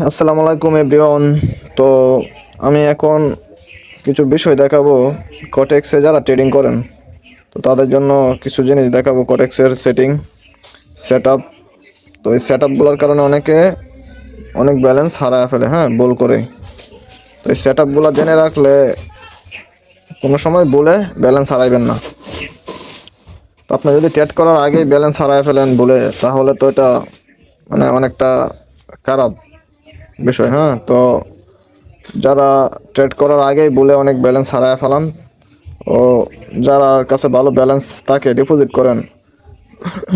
আসসালামু আলাইকুম এভরিওয়ান। তো আমি এখন কিছু বিষয় দেখাবো কটেক্সে যারা ট্রেডিং করেন, তো তাদের জন্য কিছু জিনিস দেখাবো। কটেক্সের সেট আপ। তো এই সেট আপগুলোর কারণে অনেকে অনেক ব্যালেন্স হারায় ফেলে, হ্যাঁ, ভুল করে। তো এই সেট আপগুলো জেনে রাখলে কোনো সময় বলে ব্যালেন্স হারাইবেন না। তো আপনি যদি ট্রেড করার আগেই ব্যালেন্স হারায় ফেলেন বলে, তাহলে তো এটা মানে অনেকটা খারাপ বিষয়। হ্যাঁ, তো যারা ট্রেড করার আগেই বলে অনেক ব্যালেন্স হারায় ফেলান, ও যারা কাছে ভালো ব্যালেন্স থাকে ডিপোজিট করেন,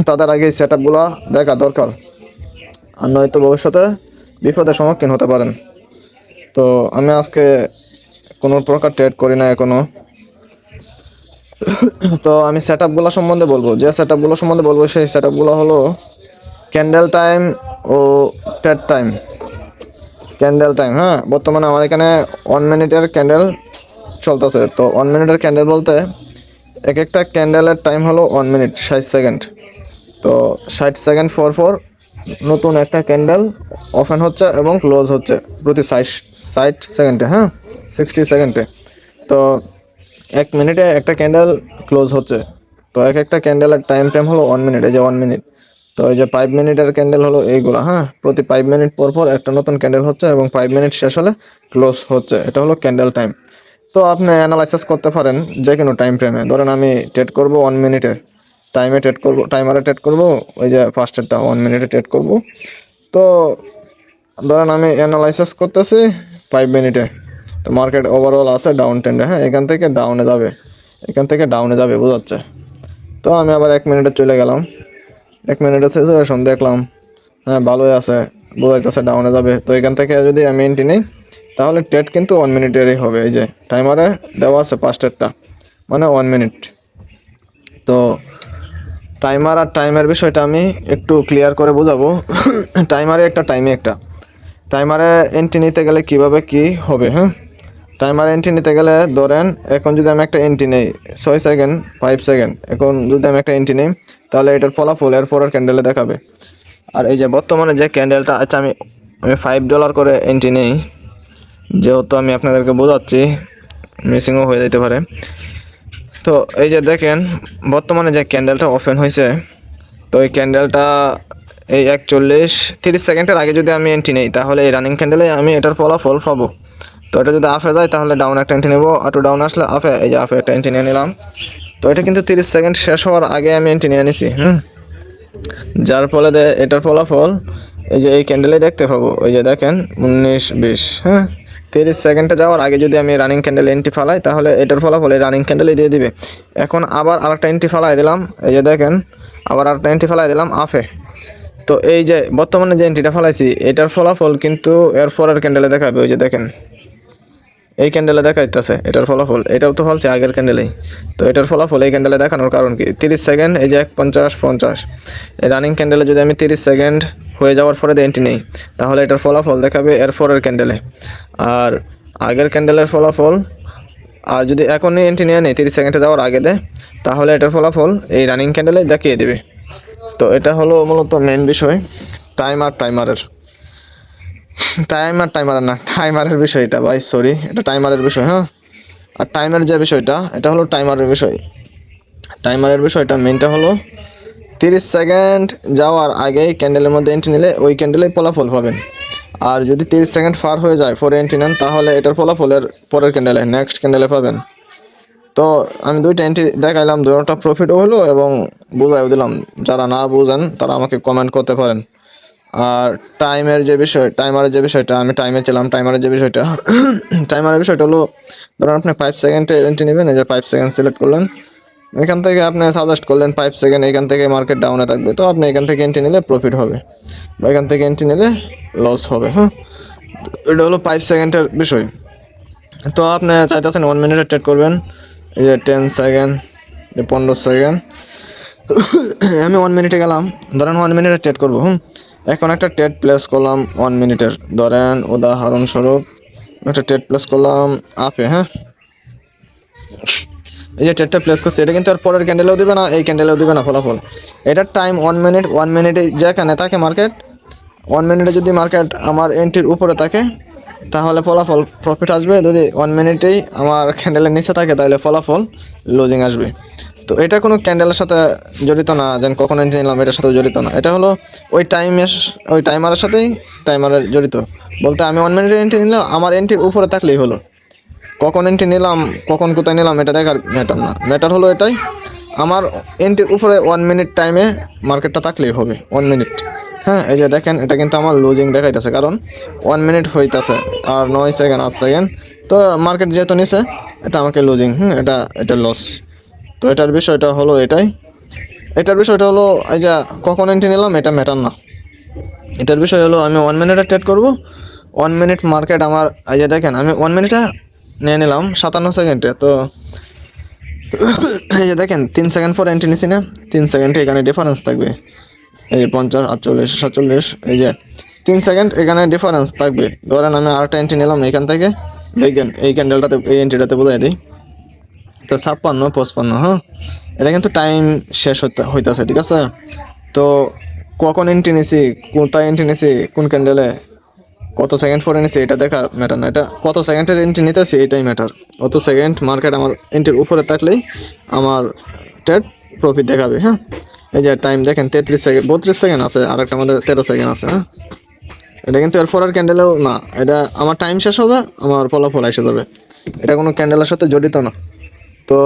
তাদের আগে এই সেট আপগুলো দেখা দরকার। আর নয়তো ভবিষ্যতে বিপদের সম্মুখীন হতে পারেন। তো আমি আজকে কোনো প্রকার ট্রেড করি না এখনো। তো আমি সেট আপগুলো সম্বন্ধে বলবো। যে সেট আপগুলো সম্বন্ধে বলবো সেই সেট আপগুলো হলো ক্যান্ডেল টাইম ও ট্রেড টাইম। ক্যান্ডেল টাইম, হ্যাঁ, বর্তমানে আমার এখানে 1 মিনিটের ক্যান্ডেল চলতেছে। তো 1 মিনিটের ক্যান্ডেল বলতে এক একটা ক্যান্ডেলের টাইম হলো 1 মিনিট 60 সেকেন্ড। তো 60 সেকেন্ড পর পর নতুন একটা ক্যান্ডেল ওপেন হচ্ছে এবং ক্লোজ হচ্ছে প্রতি 60 সেকেন্ডে, হ্যাঁ, 60 সেকেন্ডে। তো 1 মিনিটে একটা ক্যান্ডেল ক্লোজ হচ্ছে। তো এক একটা ক্যান্ডেলের টাইম হলো 1 মিনিট। এই যে 1 মিনিট। তো এই যে 5 মিনিটের ক্যান্ডেল হলো এইগুলো, হ্যাঁ, প্রতি 5 মিনিট পর পর একটা নতুন ক্যান্ডেল হচ্ছে এবং 5 মিনিট শেষ হলে ক্লোজ হচ্ছে। এটা হলো ক্যান্ডেল টাইম। তো আপনি অ্যানালাইসিস করতে পারেন যে কোনো টাইম ফ্রেমে। ধরেন আমি ট্রেড করব 1 মিনিটের টাইমে, ট্রেড করব টাইমারে ট্রেড করব। ওই যে ফার্স্টেরটা 1 মিনিটে ট্রেড করব। তো ধরেন আমি অ্যানালাইসিস করতেছি 5 মিনিটে। তো মার্কেট ওভারঅল আছে ডাউন ট্রেন্ডে, হ্যাঁ, এখান থেকে ডাউনে যাবে, এখান থেকে ডাউনে যাবে বোঝাচ্ছে। তো আমি আবার 1 মিনিটে চলে গেলাম, 1 মিনিটে সিচুয়েশন দেখলাম, হ্যাঁ, ভালোই আছে, বোঝাইতেছে ডাউনে যাবে। তো এখান থেকে যদি আমি এন্ট্রি নিই তাহলে ট্রেড কিন্তু 1 মিনিটেরই হবে। এই যে টাইমারে দেওয়া আছে ফার্স্টেরটা, মানে 1 মিনিট। তো টাইমার আর টাইমের বিষয়টা আমি একটু ক্লিয়ার করে বোঝাবো। টাইমারে একটা টাইমে একটা টাইমারে এন্ট্রি নিতে গেলে কিভাবে কি হবে, হ্যাঁ। টাইমারে এন্ট্রি নিতে গেলে ধরেন এখন যদি আমি একটা এন্ট্রি নেই 6 সেকেন্ড 5 সেকেন্ড, এখন যদি আমি একটা এন্ট্রি নিই তাহলে এটার ফলাফল এর পরের ক্যান্ডেলে দেখাবে। আর এই যে বর্তমানে যে ক্যান্ডেলটা, আচ্ছা আমি আমি $5 করে এন্ট্রি নেই, যেহেতু আমি আপনাদেরকে বোঝাচ্ছি, মিসিংও হয়ে যেতে পারে। তো এই যে দেখেন বর্তমানে যে ক্যান্ডেলটা ওপেন হয়েছে, তো এই ক্যান্ডেলটা এই 30 সেকেন্ডের আগে যদি আমি এন্ট্রি নেই তাহলে এই রানিং ক্যান্ডেলে আমি এটার ফলাফল পাবো। তো এটা যদি আপে যায় তাহলে ডাউন একটা এন্ট্রি নেবো, একটু ডাউন আসলে আপে, এই যে আপে একটা এন্ট্রি নিয়ে নিলাম। তো এটা কিন্তু 30 সেকেন্ড শেষ হওয়ার আগে আমি এন্ট্রি নিয়ে নিছি, যার ফলে এটার ফলাফল এই যে এই ক্যান্ডেলে দেখতে পাবো। ওই যে দেখেন 19-20, হ্যাঁ, 30 সেকেন্ডে যাওয়ার আগে যদি আমি রানিং ক্যান্ডেল এন্ট্রি ফালাই তাহলে এটার ফলাফল এই রানিং ক্যান্ডেলই দিয়ে দিবে। এখন আবার আরেকটা এন্ট্রি ফালাই দিলাম, এই যে দেখেন আবার আরেকটা এন্ট্রি ফালাই দিলাম আপে। তো এই যে বর্তমানে যে এন্ট্রিটা ফালাইছি এটার ফলাফল কিন্তু এর পরের ক্যান্ডেলে দেখাবে। ওই যে দেখেন এই ক্যান্ডেলে দেখাইতেছে এটার ফলাফল, এটাও তো ফলছে আগের ক্যান্ডেলেই। তো এটার ফলাফল এই ক্যান্ডেলে দেখানোর কারণ কি, 30 সেকেন্ড, এই যে 1:50 এই রানিং ক্যান্ডেলে যদি আমি 30 সেকেন্ড হয়ে যাওয়ার পরে এন্ট্রি নেই তাহলে এটার ফলাফল দেখাবে এর পরের ক্যান্ডেলে। আর আগের ক্যান্ডেলের ফলাফল, আর যদি এখনই এন্ট্রি নিয়ে নেই 30 সেকেন্ডে যাওয়ার আগে দেয় তাহলে এটার ফলাফল এই রানিং ক্যান্ডেলে দেখিয়ে দেবে। তো এটা হলো মূলত মেন বিষয় টাইমারের না, টাইমারের বিষয় এটা ভাই, সরি, এটা টাইমারের বিষয়, হ্যাঁ। আর টাইমের যে বিষয়টা এটা হলো টাইমারের বিষয়। টাইমারের বিষয়টা মেনটা হলো 30 সেকেন্ড যাওয়ার আগেই ক্যান্ডেলের মধ্যে এন্ট্রি নিলে ওই ক্যান্ডেলেই ফলাফল পাবেন। আর যদি 30 সেকেন্ড পার হয়ে যায় পরে এন্ট্রি নেন তাহলে এটার ফলাফলের পরের ক্যান্ডেলে, নেক্সট ক্যান্ডেলে পাবেন। তো আমি দুইটা এন্ট্রি দেখাইলাম, দুটোটা প্রফিটও হলো এবং বুঝাইও দিলাম। যারা না বুঝেন তারা আমাকে কমেন্ট করতে পারেন। আর টাইমারের যে বিষয়টা আমি টাইমে ছিলাম, টাইমারের যে বিষয়টা টাইমারের বিষয়টা হলো ধরুন আপনি 5 সেকেন্ডে এন্ট্রি নেবেন, এই যে 5 সেকেন্ড সিলেক্ট করলেন, এখান থেকে আপনি সাজেস্ট করলেন 5 সেকেন্ড, এখান থেকে মার্কেট ডাউনে থাকবে, তো আপনি এখান থেকে এন্ট্রি নিলে প্রফিট হবে বা এখান থেকে এন্ট্রি নিলে লস হবে, হ্যাঁ। এটা হলো 5 সেকেন্ডের বিষয়। তো আপনি চাইতেছেন 1 মিনিটে ট্রেড করবেন, এই যে 10 সেকেন্ড, 15 সেকেন্ড। আমি 1 মিনিটে গেলাম, ধরেন 1 মিনিটে ট্রেড করবো, এখন একটা ট্রেড প্লেস করলাম 1 মিনিটের, ধরেন উদাহরণস্বরূপ একটা ট্রেড প্লেস করলাম আপে, হ্যাঁ। এই যে ট্রেডটা প্লেস করছে এটা কিন্তু আর পরের ক্যান্ডেলেও দিবে না, এই ক্যান্ডেলেও দিবে না ফলাফল। এটার টাইম 1 মিনিট, 1 মিনিটে যেখানে থাকে মার্কেট 1 মিনিটে যদি মার্কেট আমার এন্ট্রির উপরে থাকে তাহলে ফলাফল প্রফিট আসবে, যদি 1 মিনিটেই আমার ক্যান্ডেলের নিচে থাকে তাহলে ফলাফল লুজিং আসবে। তো এটা কোনো ক্যান্ডেলের সাথে জড়িত না, যেন কখন এন্ট্রি নিলাম এটার সাথে জড়িত না, এটা হলো ওই টাইমারের সাথেই টাইমারের জড়িত। বলতে আমি 1 মিনিটে এন্ট্রি নিলাম, আমার এন্ট্রির উপরে থাকলেই হলো। কখন এন্ট্রি নিলাম, কখন কোথায় নিলাম এটা দেখার ম্যাটার না, ম্যাটার হলো এটাই আমার এন্ট্রির উপরে 1 মিনিট টাইমে মার্কেটটা থাকলেই হবে। 1 মিনিট, হ্যাঁ এই যে দেখেন এটা কিন্তু আমার লুজিং দেখাইতেছে, কারণ 1 মিনিট হইতেছে আর 9 সেকেন্ড 8 সেকেন্ড, তো মার্কেট যেহেতু নিছে এটা আমাকে লুজিং, এটা লস। তো এটার বিষয়টা হলো এটাই, এটার বিষয়টা হলো এই যে কখন এন্ট্রি নিলাম এটা ম্যাটার না, এটার বিষয় হলো আমি 1 মিনিটে ট্রেড করব। 1 মিনিট মার্কেট আমার এই যে দেখেন আমি 1 মিনিটে নিয়ে নিলাম 57 সেকেন্ডে, তো এই যে দেখেন 3 সেকেন্ড পর এন্ট্রি নিছি না, 3 সেকেন্ডে এখানে ডিফারেন্স থাকবে, এই যে 50 48 47, এই যে 3 সেকেন্ড এখানে ডিফারেন্স থাকবে। ধরেন আমি আরেকটা এন্ট্রি নিলাম এখান থেকে, দেখেন এই ক্যান্ডেলটাতে এই এন্ট্রিটাতে বোঝাই দিই, তো 56 55, হ্যাঁ এটা কিন্তু টাইম শেষ হইতেছে, ঠিক আছে। তো কখন এন্ট্রি নিছি, কোথায় এন্ট্রি নিছি, কোন ক্যান্ডেলে কত সেকেন্ড পরে নিছি এটা দেখা ম্যাটার না, এটা কত সেকেন্ডের এন্ট্রি নিতেছি এটাই ম্যাটার। কত সেকেন্ড মার্কেট আমার এন্ট্রির উপরে থাকলেই আমার ট্রেড প্রফিট দেখাবে, হ্যাঁ এই যে টাইম দেখেন 33 সেকেন্ড 32 সেকেন্ড আছে, আর একটা আমাদের 13 সেকেন্ড আছে, হ্যাঁ এটা কিন্তু এরপর আর ক্যান্ডেলেও না, এটা আমার টাইম শেষ হবে আমার ফলাফল এসে যাবে, এটা কোনো ক্যান্ডেলের সাথে জড়িত না। তো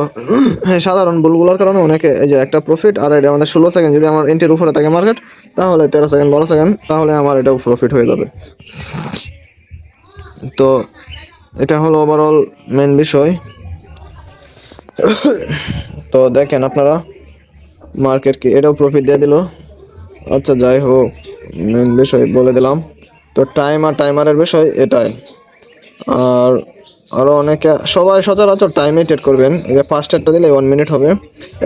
সাধারণ ভুলগুলোর কারণে অনেকে এই যে একটা প্রফিট, আর এটা আমাদের 16 সেকেন্ড যদি আমার এন্ট্রির উপরে থাকে মার্কেট, তাহলে 13 সেকেন্ড 12 সেকেন্ড তাহলে আমার এটাও প্রফিট হয়ে যাবে। তো এটা হলো ওভারঅল মেন বিষয়। তো দেখেন আপনারা মার্কেট কি এটাও প্রফিট দিয়ে দিল, আচ্ছা যাই হোক মেন বিষয় বলে দিলাম। তো টাইম আর টাইমারের বিষয় এটাই, আর আরও অনেকে সবাই সচরাচর টাইমে ট্রেড করবেন, এই যে ফার্স্ট ট্রেডটা দিলে 1 মিনিট হবে,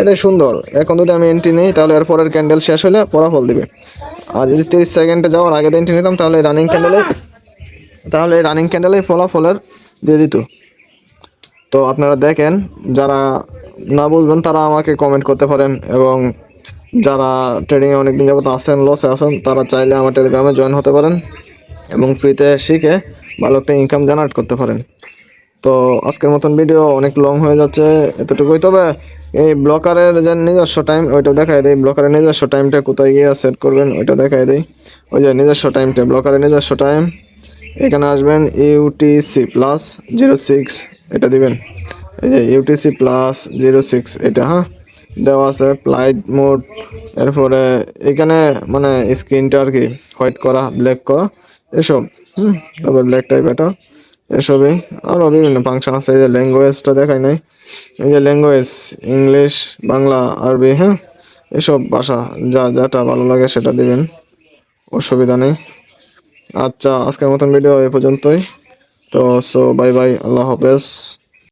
এটাই সুন্দর। এখন যদি আমি এন্ট্রি নিই তাহলে এর পরের ক্যান্ডেল শেষ হলে ফলাফল দিবে, আর যদি 30 সেকেন্ডে যাওয়ার আগে এন্ট্রি নিতাম তাহলে রানিং ক্যান্ডেলে ফলাফলের দিয়ে দিত। তো আপনারা দেখেন, যারা না বুঝবেন তারা আমাকে কমেন্ট করতে পারেন, এবং যারা ট্রেডিংয়ে অনেকদিন যাবত আসেন লসে আসেন তারা চাইলে আমার টেলিগ্রামে জয়েন হতে পারেন এবং ফ্রিতে শিখে ভালো একটা ইনকাম জেনারেট করতে পারেন। তো আজকের মতন ভিডিও অনেক লং হয়ে যাচ্ছে, এতটুকুই। তবে এই ব্লকারের যে নিজস্ব টাইম ওইটা দেখাই দেয়, ব্লকারের নিজস্ব টাইমটা কোথায় গিয়ে সেট করবেন ওইটা দেখাই দেয়। ওই যে নিজস্ব টাইমটা, ব্লকারের নিজস্ব টাইম, এখানে আসবেন UTC+06 এটা দিবেন, এই যে UTC+06 এটা, হ্যাঁ দেওয়া আছে ফ্লাইট মোড, এরপরে এখানে মানে স্ক্রিনটা আর কি হোয়াইট করা ব্ল্যাক করা এসব, তারপর ব্ল্যাক টাইপ এটা এসবই, আরও বিভিন্ন ফাংশন আছে। এই যে ল্যাঙ্গুয়েজটা দেখাই নাই, এই যে ল্যাঙ্গুয়েজ ইংলিশ বাংলা আরবি, হ্যাঁ এসব ভাষা যেটা ভালো লাগে সেটা দিবেন, অসুবিধা নেই। আচ্ছা আজকের মতন ভিডিও এ পর্যন্তই, তো বাই বাই, আল্লাহ হাফেজ।